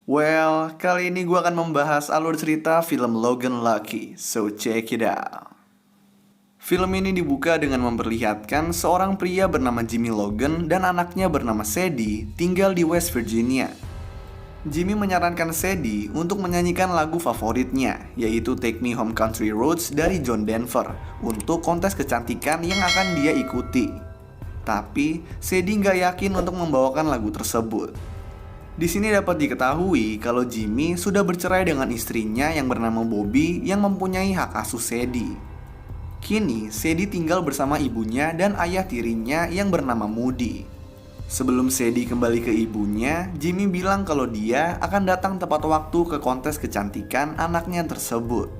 Well, kali ini gue akan membahas alur cerita film Logan Lucky, so check it out. Film ini dibuka dengan memperlihatkan seorang pria bernama Jimmy Logan dan anaknya bernama Sadie tinggal di West Virginia. Jimmy menyarankan Sadie untuk menyanyikan lagu favoritnya, yaitu Take Me Home Country Roads dari John Denver, untuk kontes kecantikan yang akan dia ikuti. Tapi, Sadie nggak yakin untuk membawakan lagu tersebut. Di sini dapat diketahui kalau Jimmy sudah bercerai dengan istrinya yang bernama Bobby yang mempunyai hak asuh Sadie. Kini, Sadie tinggal bersama ibunya dan ayah tirinya yang bernama Moody. Sebelum Sadie kembali ke ibunya, Jimmy bilang kalau dia akan datang tepat waktu ke kontes kecantikan anaknya tersebut.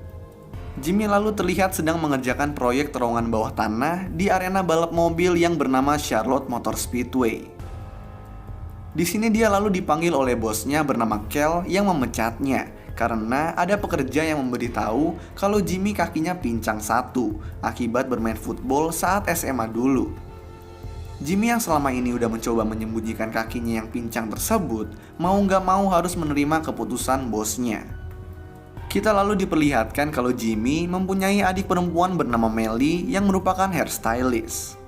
Jimmy lalu terlihat sedang mengerjakan proyek terowongan bawah tanah di arena balap mobil yang bernama Charlotte Motor Speedway. Di sini dia lalu dipanggil oleh bosnya bernama Kel yang memecatnya karena ada pekerja yang memberitahu kalau Jimmy kakinya pincang satu akibat bermain football saat SMA dulu. Jimmy yang selama ini udah mencoba menyembunyikan kakinya yang pincang tersebut mau nggak mau harus menerima keputusan bosnya. Kita lalu diperlihatkan kalau Jimmy mempunyai adik perempuan bernama Melly yang merupakan hairstylist.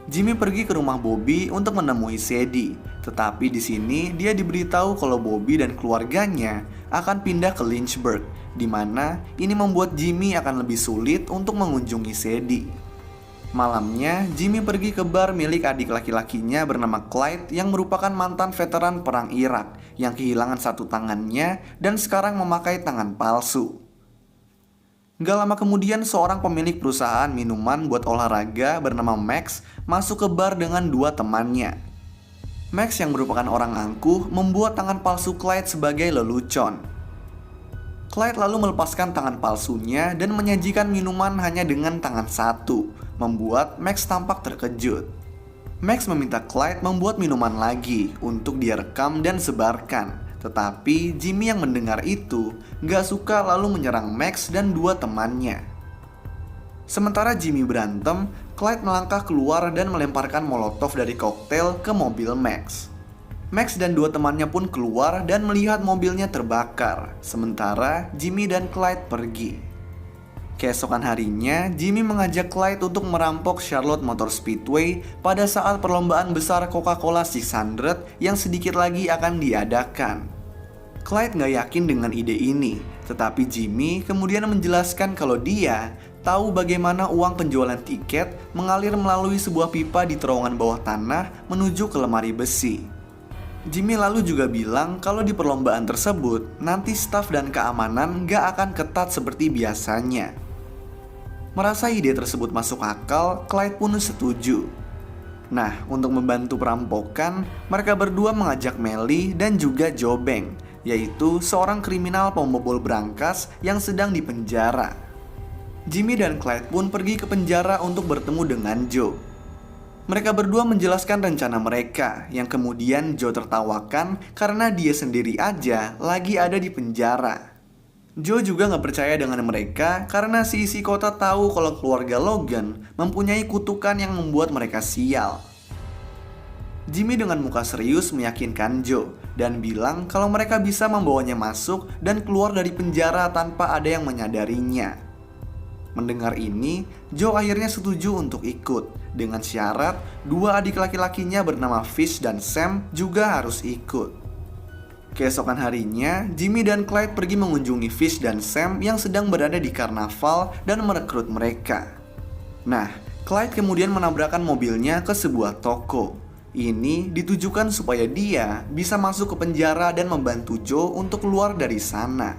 Jimmy pergi ke rumah Bobby untuk menemui Sadie, tetapi di sini dia diberitahu kalau Bobby dan keluarganya akan pindah ke Lynchburg, di mana ini membuat Jimmy akan lebih sulit untuk mengunjungi Sadie. Malamnya, Jimmy pergi ke bar milik adik laki-lakinya bernama Clyde yang merupakan mantan veteran perang Irak yang kehilangan satu tangannya dan sekarang memakai tangan palsu. Gak lama kemudian seorang pemilik perusahaan minuman buat olahraga bernama Max masuk ke bar dengan dua temannya. Max yang merupakan orang angkuh membuat tangan palsu Clyde sebagai lelucon. Clyde lalu melepaskan tangan palsunya dan menyajikan minuman hanya dengan tangan satu, membuat Max tampak terkejut. Max meminta Clyde membuat minuman lagi untuk dia rekam dan sebarkan. Tetapi Jimmy yang mendengar itu gak suka lalu menyerang Max dan dua temannya. Sementara Jimmy berantem, Clyde melangkah keluar dan melemparkan molotov dari koktail ke mobil Max. Max dan dua temannya pun keluar dan melihat mobilnya terbakar, sementara Jimmy dan Clyde pergi. Keesokan harinya, Jimmy mengajak Clyde untuk merampok Charlotte Motor Speedway pada saat perlombaan besar Coca-Cola 600 yang sedikit lagi akan diadakan. Clyde gak yakin dengan ide ini, tetapi Jimmy kemudian menjelaskan kalau dia tahu bagaimana uang penjualan tiket mengalir melalui sebuah pipa di terowongan bawah tanah menuju ke lemari besi. Jimmy lalu juga bilang kalau di perlombaan tersebut nanti staf dan keamanan gak akan ketat seperti biasanya. Merasa ide tersebut masuk akal, Clyde pun setuju. Nah, untuk membantu perampokan, mereka berdua mengajak Melly dan juga Joe Bank, yaitu seorang kriminal pembobol brankas yang sedang dipenjara. Jimmy dan Clyde pun pergi ke penjara untuk bertemu dengan Joe. Mereka berdua menjelaskan rencana mereka, yang kemudian Joe tertawakan karena dia sendiri aja lagi ada di penjara. Joe juga gak percaya dengan mereka karena si isi kota tahu kalau keluarga Logan mempunyai kutukan yang membuat mereka sial. Jimmy dengan muka serius meyakinkan Joe dan bilang kalau mereka bisa membawanya masuk dan keluar dari penjara tanpa ada yang menyadarinya. Mendengar ini, Joe akhirnya setuju untuk ikut dengan syarat dua adik laki-lakinya bernama Fish dan Sam juga harus ikut. Keesokan harinya, Jimmy dan Clyde pergi mengunjungi Fish dan Sam yang sedang berada di karnaval dan merekrut mereka. Nah, Clyde kemudian menabrakkan mobilnya ke sebuah toko. Ini ditujukan supaya dia bisa masuk ke penjara dan membantu Joe untuk keluar dari sana.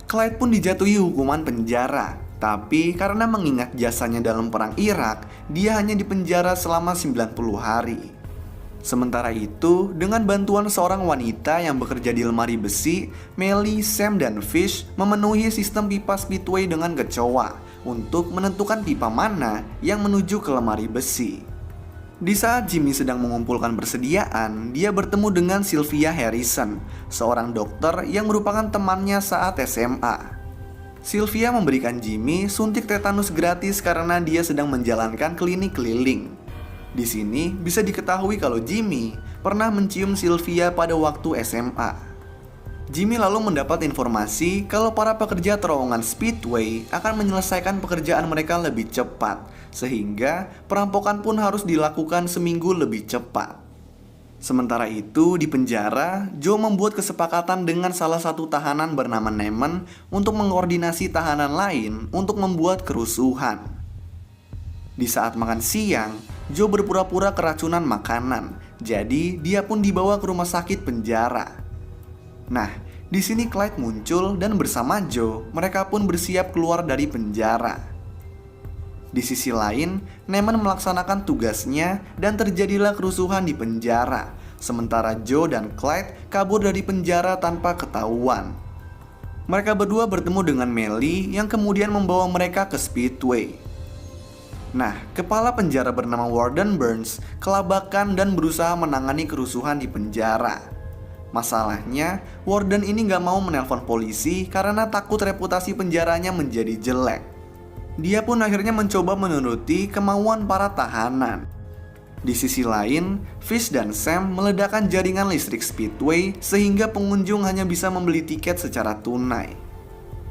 Clyde pun dijatuhi hukuman penjara, tapi karena mengingat jasanya dalam perang Irak, dia hanya dipenjara selama 90 hari. Sementara itu, dengan bantuan seorang wanita yang bekerja di lemari besi, Melly, Sam, dan Fish memenuhi sistem pipa speedway dengan kecoa untuk menentukan pipa mana yang menuju ke lemari besi. Di saat Jimmy sedang mengumpulkan persediaan, dia bertemu dengan Sylvia Harrison, seorang dokter yang merupakan temannya saat SMA. Sylvia memberikan Jimmy suntik tetanus gratis karena dia sedang menjalankan klinik keliling. Di sini bisa diketahui kalau Jimmy pernah mencium Sylvia pada waktu SMA. Jimmy lalu mendapat informasi kalau para pekerja terowongan Speedway akan menyelesaikan pekerjaan mereka lebih cepat, sehingga perampokan pun harus dilakukan seminggu lebih cepat. Sementara itu, di penjara, Joe membuat kesepakatan dengan salah satu tahanan bernama Nemen untuk mengkoordinasi tahanan lain untuk membuat kerusuhan. Di saat makan siang, Joe berpura-pura keracunan makanan, jadi dia pun dibawa ke rumah sakit penjara. Nah, di sini Clyde muncul dan bersama Joe, mereka pun bersiap keluar dari penjara. Di sisi lain, Nemen melaksanakan tugasnya dan terjadilah kerusuhan di penjara. Sementara Joe dan Clyde kabur dari penjara tanpa ketahuan. Mereka berdua bertemu dengan Melly yang kemudian membawa mereka ke Speedway. Nah, kepala penjara bernama Warden Burns kelabakan dan berusaha menangani kerusuhan di penjara. Masalahnya, Warden ini gak mau menelpon polisi karena takut reputasi penjaranya menjadi jelek. Dia pun akhirnya mencoba menuruti kemauan para tahanan. Di sisi lain, Fish dan Sam meledakkan jaringan listrik Speedway sehingga pengunjung hanya bisa membeli tiket secara tunai.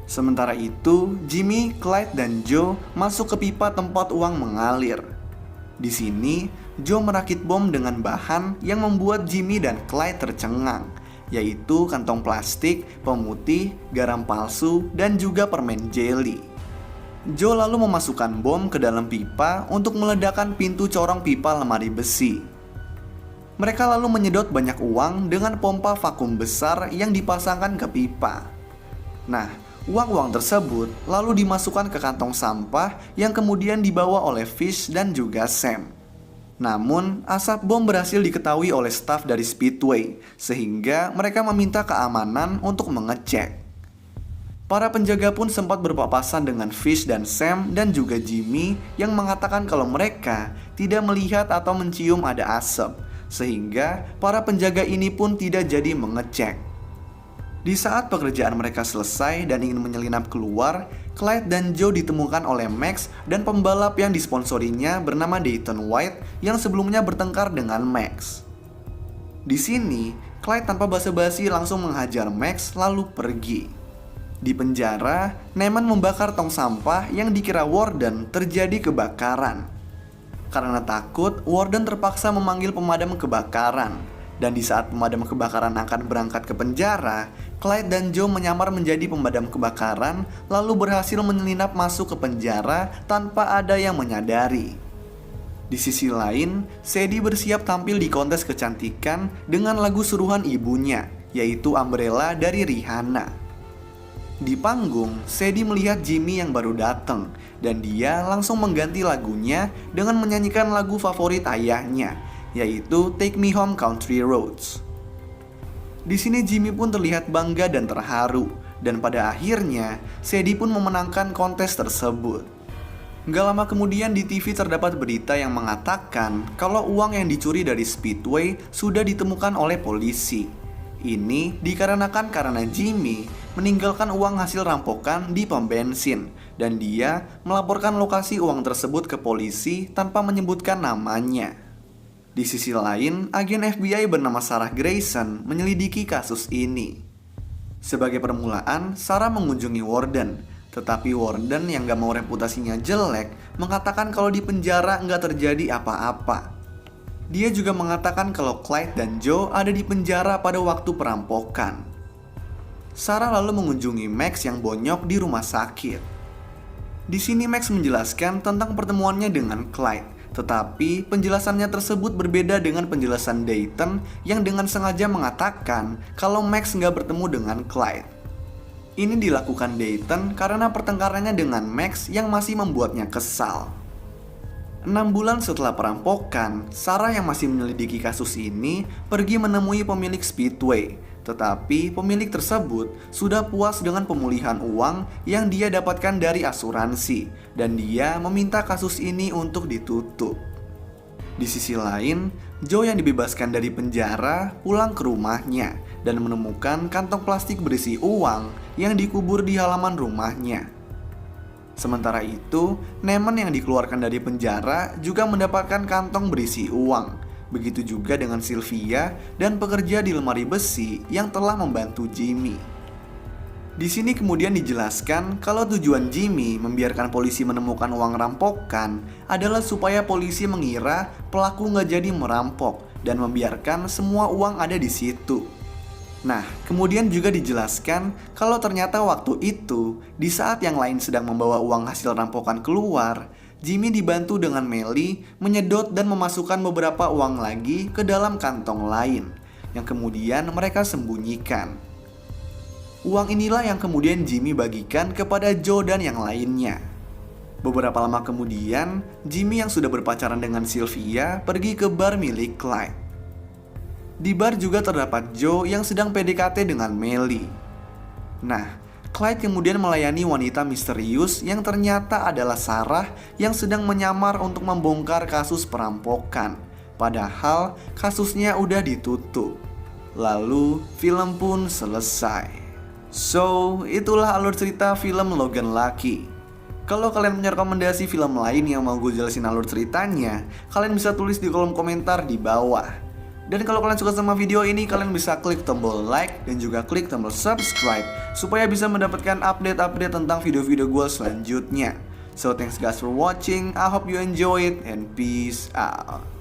Sementara itu, Jimmy, Clyde, dan Joe masuk ke pipa tempat uang mengalir. Di sini, Joe merakit bom dengan bahan yang membuat Jimmy dan Clyde tercengang, yaitu kantong plastik, pemutih, garam palsu, dan juga permen jelly. Joe lalu memasukkan bom ke dalam pipa untuk meledakkan pintu corong pipa lemari besi. Mereka lalu menyedot banyak uang dengan pompa vakum besar yang dipasangkan ke pipa. Nah, uang-uang tersebut lalu dimasukkan ke kantong sampah yang kemudian dibawa oleh Fish dan juga Sam. Namun, asap bom berhasil diketahui oleh staf dari Speedway, sehingga mereka meminta keamanan untuk mengecek. Para penjaga pun sempat berpapasan dengan Fish dan Sam dan juga Jimmy yang mengatakan kalau mereka tidak melihat atau mencium ada asap, sehingga para penjaga ini pun tidak jadi mengecek. Di saat pekerjaan mereka selesai dan ingin menyelinap keluar, Clyde dan Joe ditemukan oleh Max dan pembalap yang disponsorinya bernama Dayton White yang sebelumnya bertengkar dengan Max. Di sini, Clyde tanpa basa-basi langsung menghajar Max lalu pergi. Di penjara, Nemen membakar tong sampah yang dikira Warden terjadi kebakaran. Karena takut, Warden terpaksa memanggil pemadam kebakaran. Dan di saat pemadam kebakaran akan berangkat ke penjara, Clyde dan Joe menyamar menjadi pemadam kebakaran lalu berhasil menyelinap masuk ke penjara tanpa ada yang menyadari. Di sisi lain, Sadie bersiap tampil di kontes kecantikan dengan lagu suruhan ibunya, yaitu Umbrella dari Rihanna. Di panggung, Sadie melihat Jimmy yang baru datang dan dia langsung mengganti lagunya dengan menyanyikan lagu favorit ayahnya, yaitu Take Me Home Country Roads. Di sini Jimmy pun terlihat bangga dan terharu, dan pada akhirnya Sadie pun memenangkan kontes tersebut. Gak lama kemudian di TV terdapat berita yang mengatakan kalau uang yang dicuri dari Speedway sudah ditemukan oleh polisi. Ini dikarenakan karena Jimmy meninggalkan uang hasil rampokan di pom bensin dan dia melaporkan lokasi uang tersebut ke polisi tanpa menyebutkan namanya. Di sisi lain, agen FBI bernama Sarah Grayson menyelidiki kasus ini. Sebagai permulaan, Sarah mengunjungi Warden, tetapi Warden yang gak mau reputasinya jelek mengatakan kalau di penjara gak terjadi apa-apa. Dia juga mengatakan kalau Clyde dan Joe ada di penjara pada waktu perampokan. Sarah lalu mengunjungi Max yang bonyok di rumah sakit. Di sini Max menjelaskan tentang pertemuannya dengan Clyde, tetapi penjelasannya tersebut berbeda dengan penjelasan Dayton yang dengan sengaja mengatakan kalau Max nggak bertemu dengan Clyde. Ini dilakukan Dayton karena pertengkarannya dengan Max yang masih membuatnya kesal. 6 bulan setelah perampokan, Sarah yang masih menyelidiki kasus ini pergi menemui pemilik Speedway. Tetapi pemilik tersebut sudah puas dengan pemulihan uang yang dia dapatkan dari asuransi, dan dia meminta kasus ini untuk ditutup. Di sisi lain, Joe yang dibebaskan dari penjara pulang ke rumahnya dan menemukan kantong plastik berisi uang yang dikubur di halaman rumahnya. Sementara itu, Nemen yang dikeluarkan dari penjara juga mendapatkan kantong berisi uang. Begitu juga dengan Sylvia dan pekerja di lemari besi yang telah membantu Jimmy. Di sini kemudian dijelaskan kalau tujuan Jimmy membiarkan polisi menemukan uang rampokan adalah supaya polisi mengira pelaku nggak jadi merampok dan membiarkan semua uang ada di situ. Nah, kemudian juga dijelaskan kalau ternyata waktu itu, di saat yang lain sedang membawa uang hasil rampokan keluar, Jimmy dibantu dengan Melly menyedot dan memasukkan beberapa uang lagi ke dalam kantong lain, yang kemudian mereka sembunyikan. Uang inilah yang kemudian Jimmy bagikan kepada Joe dan yang lainnya. Beberapa lama kemudian, Jimmy yang sudah berpacaran dengan Sylvia pergi ke bar milik Clyde. Di bar juga terdapat Joe yang sedang PDKT dengan Melly. Nah, Clyde kemudian melayani wanita misterius yang ternyata adalah Sarah yang sedang menyamar untuk membongkar kasus perampokan. Padahal kasusnya udah ditutup. Lalu film pun selesai. So, itulah alur cerita film Logan Lucky. Kalau kalian punya rekomendasi film lain yang mau gue jelasin alur ceritanya, kalian bisa tulis di kolom komentar di bawah. Dan kalau kalian suka sama video ini, kalian bisa klik tombol like dan juga klik tombol subscribe supaya bisa mendapatkan update-update tentang video-video gue selanjutnya. So, thanks guys for watching. I hope you enjoy it and peace out.